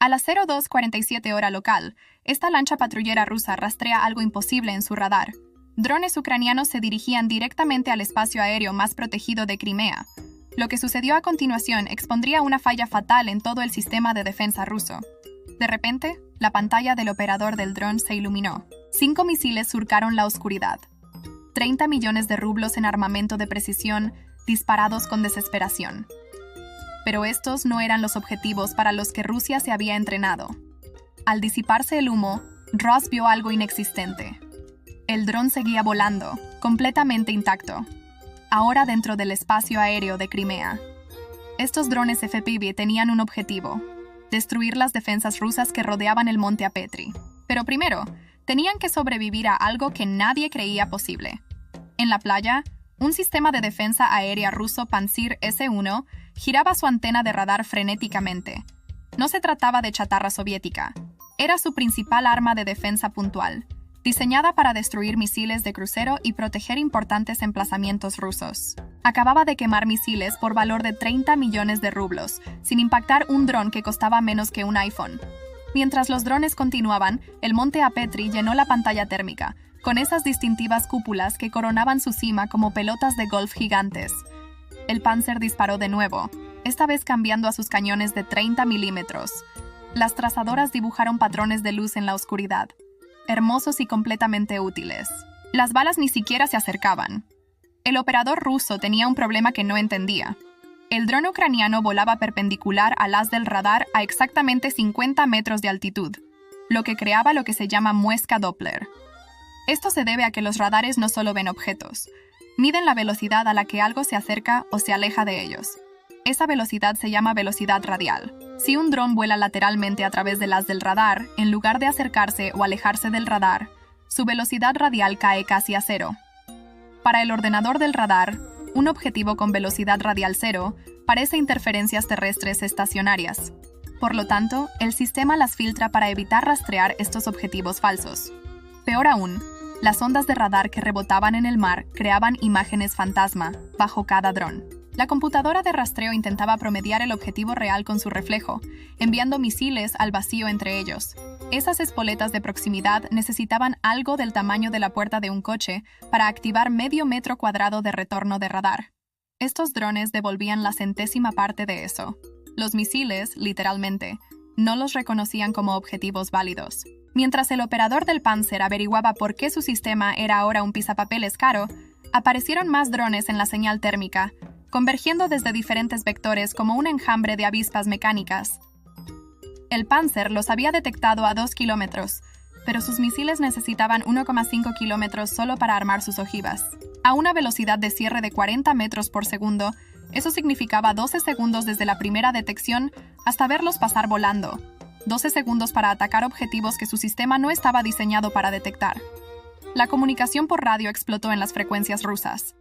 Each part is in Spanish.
A las 02:47 hora local, esta lancha patrullera rusa rastrea algo imposible en su radar. Drones ucranianos se dirigían directamente al espacio aéreo más protegido de Crimea. Lo que sucedió a continuación expondría una falla fatal en todo el sistema de defensa ruso. De repente, la pantalla del operador del dron se iluminó. 5 misiles surcaron la oscuridad. 30 millones de rublos en armamento de precisión, disparados con desesperación. Pero estos no eran los objetivos para los que Rusia se había entrenado. Al disiparse el humo, Ross vio algo inexistente. El dron seguía volando, completamente intacto, ahora dentro del espacio aéreo de Crimea. Estos drones FPV tenían un objetivo: destruir las defensas rusas que rodeaban el monte Apetri. Pero primero, tenían que sobrevivir a algo que nadie creía posible. En la playa, un sistema de defensa aérea ruso Pantsir S-1 giraba su antena de radar frenéticamente. No se trataba de chatarra soviética. Era su principal arma de defensa puntual, diseñada para destruir misiles de crucero y proteger importantes emplazamientos rusos. Acababa de quemar misiles por valor de 30 millones de rublos, sin impactar un dron que costaba menos que un iPhone. Mientras los drones continuaban, el monte Apetri llenó la pantalla térmica, con esas distintivas cúpulas que coronaban su cima como pelotas de golf gigantes. El Panzer disparó de nuevo, esta vez cambiando a sus cañones de 30 milímetros. Las trazadoras dibujaron patrones de luz en la oscuridad, hermosos y completamente útiles. Las balas ni siquiera se acercaban. El operador ruso tenía un problema que no entendía. El dron ucraniano volaba perpendicular al haz del radar a exactamente 50 metros de altitud, lo que creaba lo que se llama muesca Doppler. Esto se debe a que los radares no solo ven objetos, miden la velocidad a la que algo se acerca o se aleja de ellos. Esa velocidad se llama velocidad radial. Si un dron vuela lateralmente a través del haz del radar, en lugar de acercarse o alejarse del radar, su velocidad radial cae casi a cero. Para el ordenador del radar, un objetivo con velocidad radial cero parece interferencias terrestres estacionarias. Por lo tanto, el sistema las filtra para evitar rastrear estos objetivos falsos. Peor aún, las ondas de radar que rebotaban en el mar creaban imágenes fantasma bajo cada dron. La computadora de rastreo intentaba promediar el objetivo real con su reflejo, enviando misiles al vacío entre ellos. Esas espoletas de proximidad necesitaban algo del tamaño de la puerta de un coche para activar medio metro cuadrado de retorno de radar. Estos drones devolvían la centésima parte de eso. Los misiles, literalmente, no los reconocían como objetivos válidos. Mientras el operador del Panzer averiguaba por qué su sistema era ahora un pisapapeles caro, aparecieron más drones en la señal térmica, convergiendo desde diferentes vectores como un enjambre de avispas mecánicas. El Panzer los había detectado a 2 kilómetros, pero sus misiles necesitaban 1,5 kilómetros solo para armar sus ojivas. A una velocidad de cierre de 40 metros por segundo, eso significaba 12 segundos desde la primera detección hasta verlos pasar volando. 12 segundos para atacar objetivos que su sistema no estaba diseñado para detectar. La comunicación por radio explotó en las frecuencias rusas.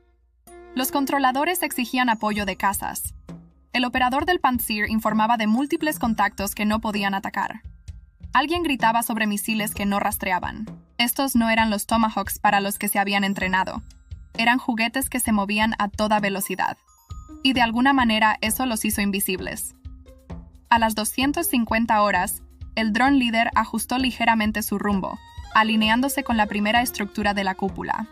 Los controladores exigían apoyo de cazas. El operador del Pantsir informaba de múltiples contactos que no podían atacar. Alguien gritaba sobre misiles que no rastreaban. Estos no eran los Tomahawks para los que se habían entrenado. Eran juguetes que se movían a toda velocidad. Y de alguna manera eso los hizo invisibles. A las 250 horas, el dron líder ajustó ligeramente su rumbo, alineándose con la primera estructura de la cúpula.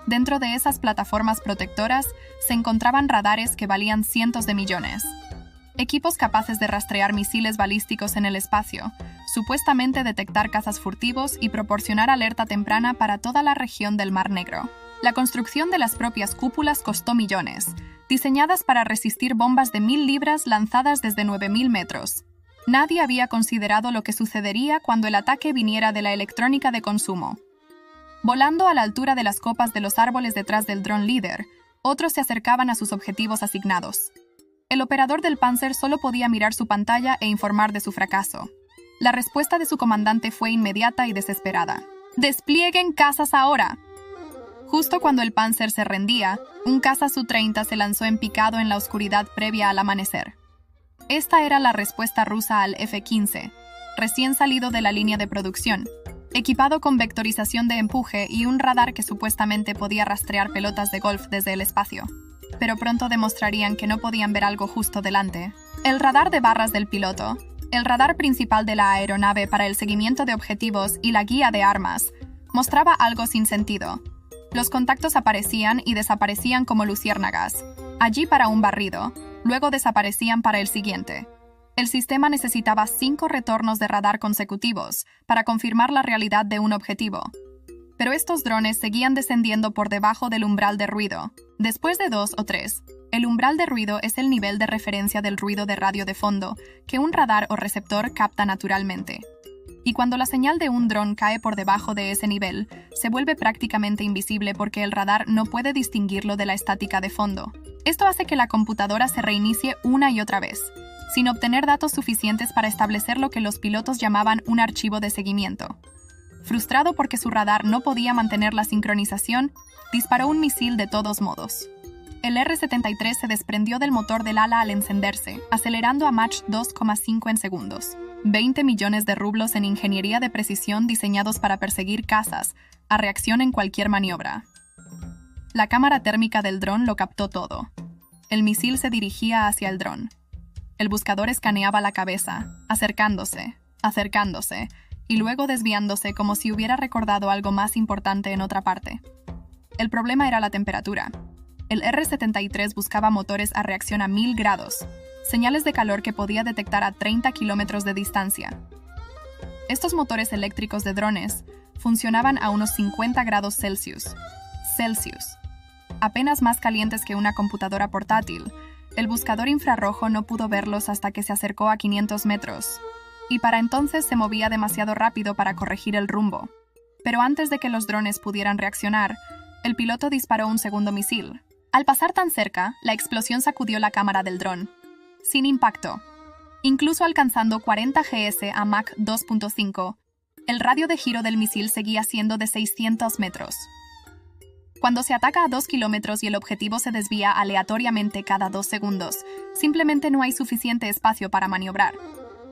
Dentro de esas plataformas protectoras se encontraban radares que valían cientos de millones. Equipos capaces de rastrear misiles balísticos en el espacio, supuestamente detectar cazas furtivos y proporcionar alerta temprana para toda la región del Mar Negro. La construcción de las propias cúpulas costó millones, diseñadas para resistir bombas de 1000 libras lanzadas desde 9000 metros. Nadie había considerado lo que sucedería cuando el ataque viniera de la electrónica de consumo. Volando a la altura de las copas de los árboles detrás del dron líder, otros se acercaban a sus objetivos asignados. El operador del Panzer solo podía mirar su pantalla e informar de su fracaso. La respuesta de su comandante fue inmediata y desesperada. ¡Desplieguen cazas ahora! Justo cuando el Panzer se rendía, un caza Su-30 se lanzó en picado en la oscuridad previa al amanecer. Esta era la respuesta rusa al F-15, recién salido de la línea de producción, equipado con vectorización de empuje y un radar que supuestamente podía rastrear pelotas de golf desde el espacio. Pero pronto demostrarían que no podían ver algo justo delante. El radar de barras del piloto, El radar principal de la aeronave para el seguimiento de objetivos y la guía de armas mostraba algo sin sentido. Los contactos aparecían y desaparecían como luciérnagas, allí para un barrido, luego desaparecían para el siguiente. El sistema necesitaba 5 retornos de radar consecutivos para confirmar la realidad de un objetivo. Pero estos drones seguían descendiendo por debajo del umbral de ruido. Después de 2 o 3, el umbral de ruido es el nivel de referencia del ruido de radio de fondo que un radar o receptor capta naturalmente. Y cuando la señal de un dron cae por debajo de ese nivel, se vuelve prácticamente invisible porque el radar no puede distinguirlo de la estática de fondo. Esto hace que la computadora se reinicie una y otra vez, sin obtener datos suficientes para establecer lo que los pilotos llamaban un archivo de seguimiento. Frustrado porque su radar no podía mantener la sincronización, disparó un misil de todos modos. El R-73 se desprendió del motor del ala al encenderse, acelerando a Mach 2,5 en segundos. 20 millones de rublos en ingeniería de precisión diseñados para perseguir cazas, a reacción en cualquier maniobra. La cámara térmica del dron lo captó todo. El misil se dirigía hacia el dron. El buscador escaneaba la cabeza, acercándose, y luego desviándose como si hubiera recordado algo más importante en otra parte. El problema era la temperatura. El R-73 buscaba motores a reacción a 1000 grados, señales de calor que podía detectar a 30 kilómetros de distancia. Estos motores eléctricos de drones funcionaban a unos 50 grados Celsius, apenas más calientes que una computadora portátil. El buscador infrarrojo no pudo verlos hasta que se acercó a 500 metros, y para entonces se movía demasiado rápido para corregir el rumbo. Pero antes de que los drones pudieran reaccionar, el piloto disparó un segundo misil. Al pasar tan cerca, la explosión sacudió la cámara del dron, sin impacto. Incluso alcanzando 40 GS a Mach 2.5, el radio de giro del misil seguía siendo de 600 metros. Cuando se ataca a 2 kilómetros y el objetivo se desvía aleatoriamente cada 2 segundos, simplemente no hay suficiente espacio para maniobrar.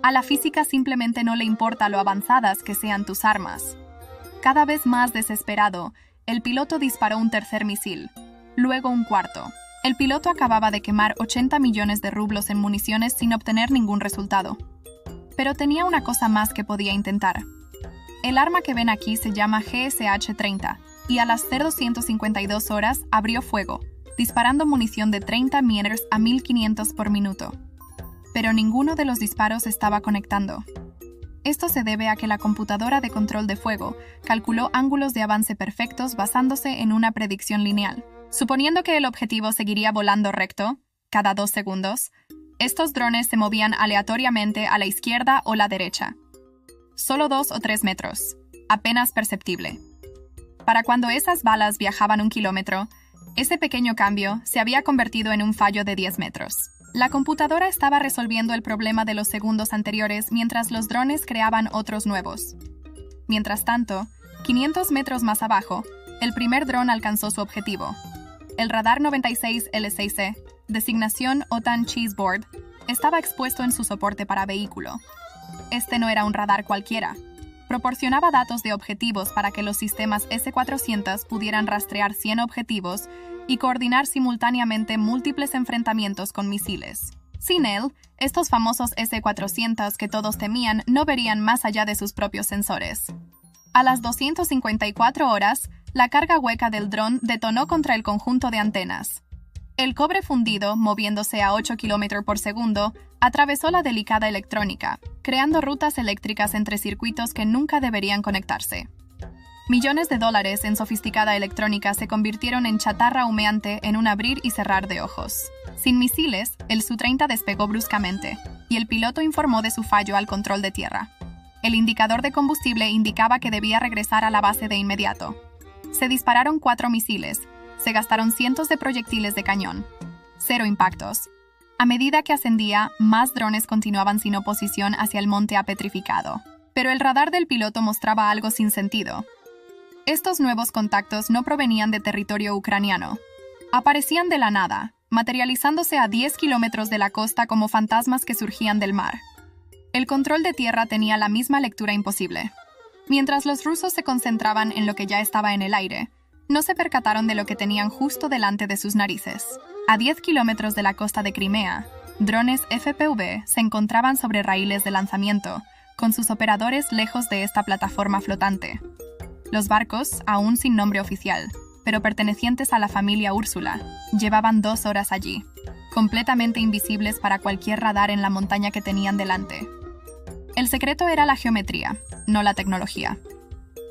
A la física simplemente no le importa lo avanzadas que sean tus armas. Cada vez más desesperado, el piloto disparó un tercer misil, luego un cuarto. El piloto acababa de quemar 80 millones de rublos en municiones sin obtener ningún resultado. Pero tenía una cosa más que podía intentar. El arma que ven aquí se llama GSH-30, y a las 0252 horas abrió fuego, disparando munición de 30 meters a 1500 por minuto. Pero ninguno de los disparos estaba conectando. Esto se debe a que la computadora de control de fuego calculó ángulos de avance perfectos basándose en una predicción lineal. Suponiendo que el objetivo seguiría volando recto, cada 2 segundos, estos drones se movían aleatoriamente a la izquierda o la derecha. Solo 2 o 3 metros, apenas perceptible. Para cuando esas balas viajaban 1 kilómetro, ese pequeño cambio se había convertido en un fallo de 10 metros. La computadora estaba resolviendo el problema de los segundos anteriores mientras los drones creaban otros nuevos. Mientras tanto, 500 metros más abajo, el primer dron alcanzó su objetivo. El radar 96 L6C, designación OTAN Cheeseboard, estaba expuesto en su soporte para vehículo. Este no era un radar cualquiera. Proporcionaba datos de objetivos para que los sistemas S-400 pudieran rastrear 100 objetivos y coordinar simultáneamente múltiples enfrentamientos con misiles. Sin él, estos famosos S-400 que todos temían no verían más allá de sus propios sensores. A las 254 horas, la carga hueca del dron detonó contra el conjunto de antenas. El cobre fundido, moviéndose a 8 km por segundo, atravesó la delicada electrónica, creando rutas eléctricas entre circuitos que nunca deberían conectarse. Millones de dólares en sofisticada electrónica se convirtieron en chatarra humeante en un abrir y cerrar de ojos. Sin misiles, el Su-30 despegó bruscamente, y el piloto informó de su fallo al control de tierra. El indicador de combustible indicaba que debía regresar a la base de inmediato. Se dispararon 4 misiles, se gastaron cientos de proyectiles de cañón. 0 impactos. A medida que ascendía, más drones continuaban sin oposición hacia el monte petrificado. Pero el radar del piloto mostraba algo sin sentido. Estos nuevos contactos no provenían de territorio ucraniano. Aparecían de la nada, materializándose a 10 kilómetros de la costa como fantasmas que surgían del mar. El control de tierra tenía la misma lectura imposible. Mientras los rusos se concentraban en lo que ya estaba en el aire, no se percataron de lo que tenían justo delante de sus narices. A 10 kilómetros de la costa de Crimea, drones FPV se encontraban sobre raíles de lanzamiento, con sus operadores lejos de esta plataforma flotante. Los barcos, aún sin nombre oficial, pero pertenecientes a la familia Úrsula, llevaban 2 horas allí, completamente invisibles para cualquier radar en la montaña que tenían delante. El secreto era la geometría, no la tecnología.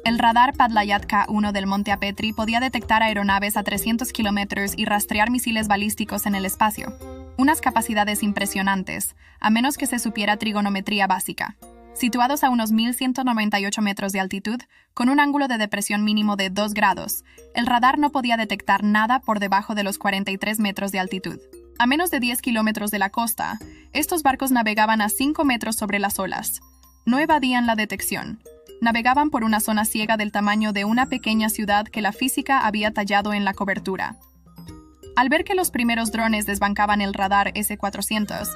El radar Padlayat-K1 del Monte Apetri podía detectar aeronaves a 300 kilómetros y rastrear misiles balísticos en el espacio. Unas capacidades impresionantes, a menos que se supiera trigonometría básica. Situados a unos 1.198 metros de altitud, con un ángulo de depresión mínimo de 2 grados, el radar no podía detectar nada por debajo de los 43 metros de altitud. A menos de 10 kilómetros de la costa, estos barcos navegaban a 5 metros sobre las olas. No evadían la detección. Navegaban por una zona ciega del tamaño de una pequeña ciudad que la física había tallado en la cobertura. Al ver que los primeros drones desbancaban el radar S-400,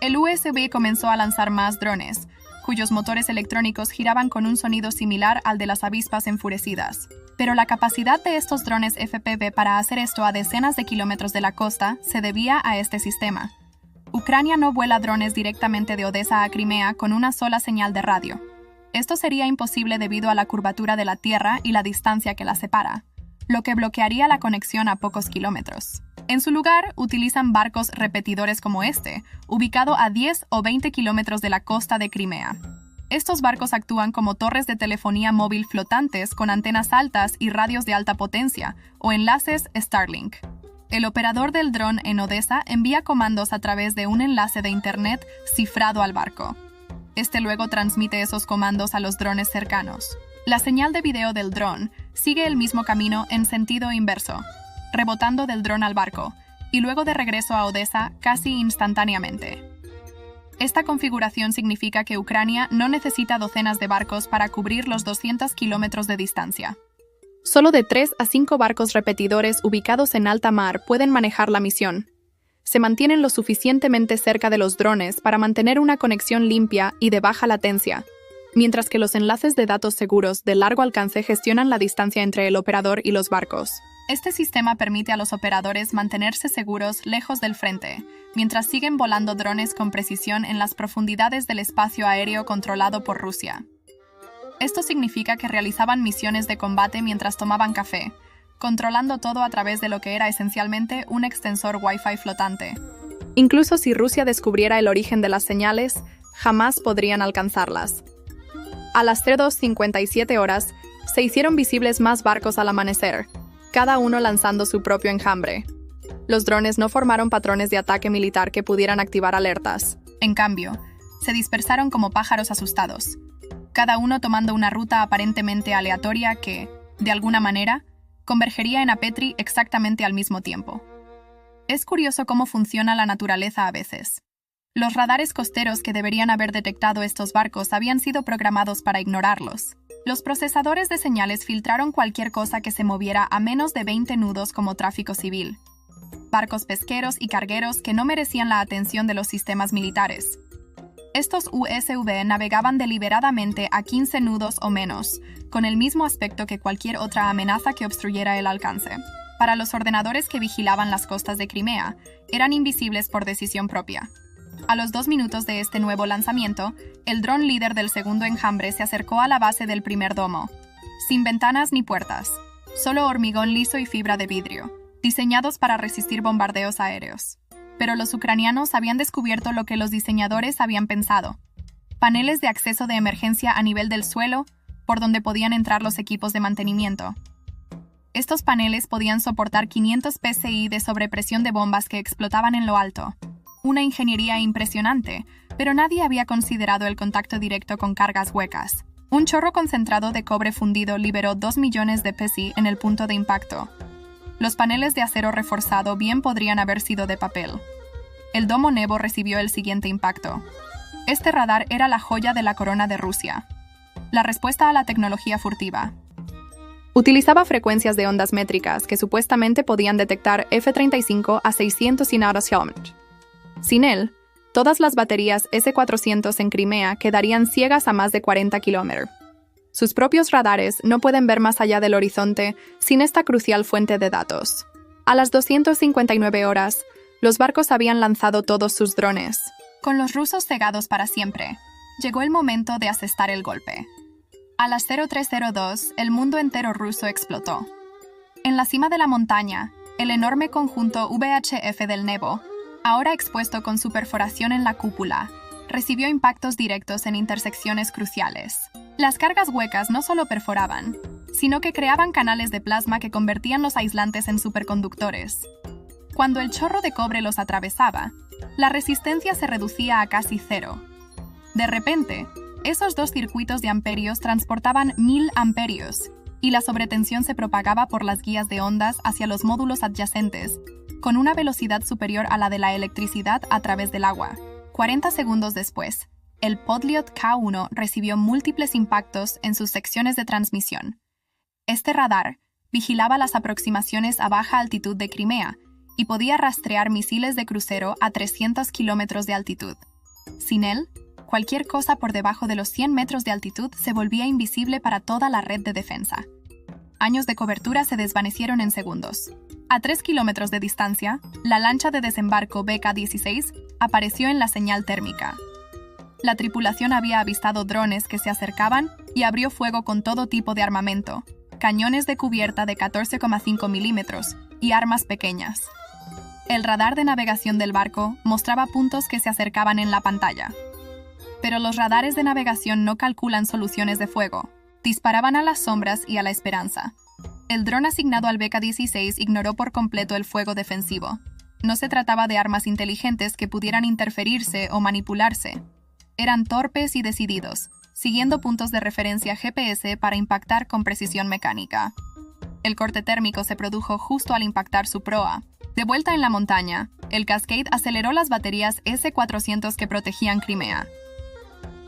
el USB comenzó a lanzar más drones, cuyos motores electrónicos giraban con un sonido similar al de las avispas enfurecidas. Pero la capacidad de estos drones FPV para hacer esto a decenas de kilómetros de la costa se debía a este sistema. Ucrania no vuela drones directamente de Odesa a Crimea con una sola señal de radio. Esto sería imposible debido a la curvatura de la Tierra y la distancia que la separa, lo que bloquearía la conexión a pocos kilómetros. En su lugar, utilizan barcos repetidores como este, ubicado a 10 o 20 kilómetros de la costa de Crimea. Estos barcos actúan como torres de telefonía móvil flotantes con antenas altas y radios de alta potencia, o enlaces Starlink. El operador del dron en Odesa envía comandos a través de un enlace de Internet cifrado al barco. Este luego transmite esos comandos a los drones cercanos. La señal de video del dron sigue el mismo camino en sentido inverso, rebotando del dron al barco, y luego de regreso a Odesa casi instantáneamente. Esta configuración significa que Ucrania no necesita docenas de barcos para cubrir los 200 kilómetros de distancia. Solo de 3 a 5 barcos repetidores ubicados en alta mar pueden manejar la misión. Se mantienen lo suficientemente cerca de los drones para mantener una conexión limpia y de baja latencia, mientras que los enlaces de datos seguros de largo alcance gestionan la distancia entre el operador y los barcos. Este sistema permite a los operadores mantenerse seguros lejos del frente, mientras siguen volando drones con precisión en las profundidades del espacio aéreo controlado por Rusia. Esto significa que realizaban misiones de combate mientras tomaban café, controlando todo a través de lo que era esencialmente un extensor Wi-Fi flotante. Incluso si Rusia descubriera el origen de las señales, jamás podrían alcanzarlas. A las 02:57 horas, se hicieron visibles más barcos al amanecer, cada uno lanzando su propio enjambre. Los drones no formaron patrones de ataque militar que pudieran activar alertas. En cambio, se dispersaron como pájaros asustados, cada uno tomando una ruta aparentemente aleatoria que, de alguna manera, convergería en Apetri exactamente al mismo tiempo. Es curioso cómo funciona la naturaleza a veces. Los radares costeros que deberían haber detectado estos barcos habían sido programados para ignorarlos. Los procesadores de señales filtraron cualquier cosa que se moviera a menos de 20 nudos como tráfico civil. Barcos pesqueros y cargueros que no merecían la atención de los sistemas militares. Estos USV navegaban deliberadamente a 15 nudos o menos, con el mismo aspecto que cualquier otra amenaza que obstruyera el alcance. Para los ordenadores que vigilaban las costas de Crimea, eran invisibles por decisión propia. A los 2 minutos de este nuevo lanzamiento, el dron líder del segundo enjambre se acercó a la base del primer domo. Sin ventanas ni puertas, solo hormigón liso y fibra de vidrio, diseñados para resistir bombardeos aéreos. Pero los ucranianos habían descubierto lo que los diseñadores habían pensado: paneles de acceso de emergencia a nivel del suelo, por donde podían entrar los equipos de mantenimiento. Estos paneles podían soportar 500 psi de sobrepresión de bombas que explotaban en lo alto. Una ingeniería impresionante, pero nadie había considerado el contacto directo con cargas huecas. Un chorro concentrado de cobre fundido liberó 2 millones de psi en el punto de impacto. Los paneles de acero reforzado bien podrían haber sido de papel. El domo Nebo recibió el siguiente impacto. Este radar era la joya de la corona de Rusia. La respuesta a la tecnología furtiva. Utilizaba frecuencias de ondas métricas que supuestamente podían detectar F-35 a 600 km/h. Sin él, todas las baterías S-400 en Crimea quedarían ciegas a más de 40 km. Sus propios radares no pueden ver más allá del horizonte sin esta crucial fuente de datos. A las 259 horas, Los barcos habían lanzado todos sus drones. Con los rusos cegados para siempre, llegó el momento de asestar el golpe. A las 03:02, el mundo entero ruso explotó. En la cima de la montaña, el enorme conjunto VHF del Nebo, ahora expuesto con su perforación en la cúpula, recibió impactos directos en intersecciones cruciales. Las cargas huecas no solo perforaban, sino que creaban canales de plasma que convertían los aislantes en superconductores. Cuando el chorro de cobre los atravesaba, la resistencia se reducía a casi cero. De repente, esos dos circuitos de amperios transportaban 1000 amperios, y la sobretensión se propagaba por las guías de ondas hacia los módulos adyacentes, con una velocidad superior a la de la electricidad a través del agua. 40 segundos después, el Podliot K-1 recibió múltiples impactos en sus secciones de transmisión. Este radar vigilaba las aproximaciones a baja altitud de Crimea y podía rastrear misiles de crucero a 300 kilómetros de altitud. Sin él, cualquier cosa por debajo de los 100 metros de altitud se volvía invisible para toda la red de defensa. Años de cobertura se desvanecieron en segundos. A 3 kilómetros de distancia, la lancha de desembarco BK-16 apareció en la señal térmica. La tripulación había avistado drones que se acercaban y abrió fuego con todo tipo de armamento, cañones de cubierta de 14,5 milímetros y armas pequeñas. El radar de navegación del barco mostraba puntos que se acercaban en la pantalla. Pero los radares de navegación no calculan soluciones de fuego. Disparaban a las sombras y a la esperanza. El dron asignado al BK-16 ignoró por completo el fuego defensivo. No se trataba de armas inteligentes que pudieran interferirse o manipularse. Eran torpes y decididos, siguiendo puntos de referencia GPS para impactar con precisión mecánica. El corte térmico se produjo justo al impactar su proa. De vuelta en la montaña, el Cascade aceleró las baterías S-400 que protegían Crimea.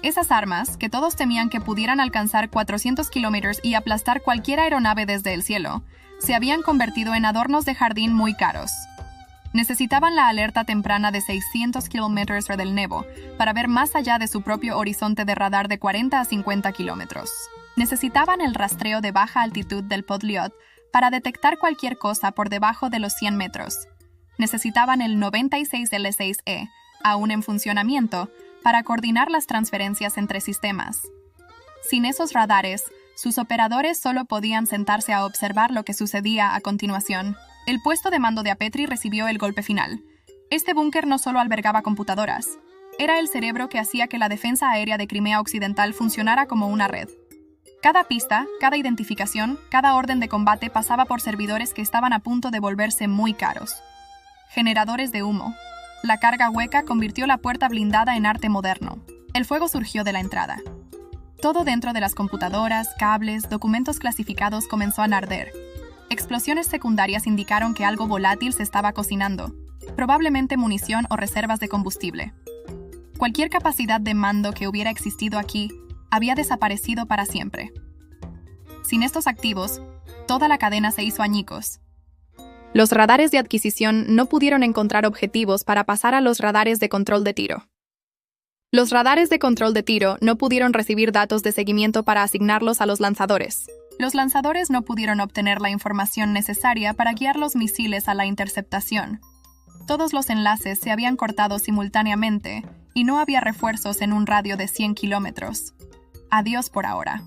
Esas armas, que todos temían que pudieran alcanzar 400 kilómetros y aplastar cualquier aeronave desde el cielo, se habían convertido en adornos de jardín muy caros. Necesitaban la alerta temprana de 600 kilómetros del Nebo para ver más allá de su propio horizonte de radar de 40 a 50 kilómetros. Necesitaban el rastreo de baja altitud del Podliot para detectar cualquier cosa por debajo de los 100 metros. Necesitaban el 96L6E, aún en funcionamiento, para coordinar las transferencias entre sistemas. Sin esos radares, sus operadores solo podían sentarse a observar lo que sucedía a continuación. El puesto de mando de Apetri recibió el golpe final. Este búnker no solo albergaba computadoras, era el cerebro que hacía que la defensa aérea de Crimea Occidental funcionara como una red. Cada pista, cada identificación, cada orden de combate pasaba por servidores que estaban a punto de volverse muy caros. Generadores de humo. La carga hueca convirtió la puerta blindada en arte moderno. El fuego surgió de la entrada. Todo dentro de las computadoras, cables, documentos clasificados comenzó a arder. Explosiones secundarias indicaron que algo volátil se estaba cocinando, probablemente munición o reservas de combustible. Cualquier capacidad de mando que hubiera existido aquí había desaparecido para siempre. Sin estos activos, toda la cadena se hizo añicos. Los radares de adquisición no pudieron encontrar objetivos para pasar a los radares de control de tiro. Los radares de control de tiro no pudieron recibir datos de seguimiento para asignarlos a los lanzadores. Los lanzadores no pudieron obtener la información necesaria para guiar los misiles a la interceptación. Todos los enlaces se habían cortado simultáneamente y no había refuerzos en un radio de 100 kilómetros. Adiós por ahora.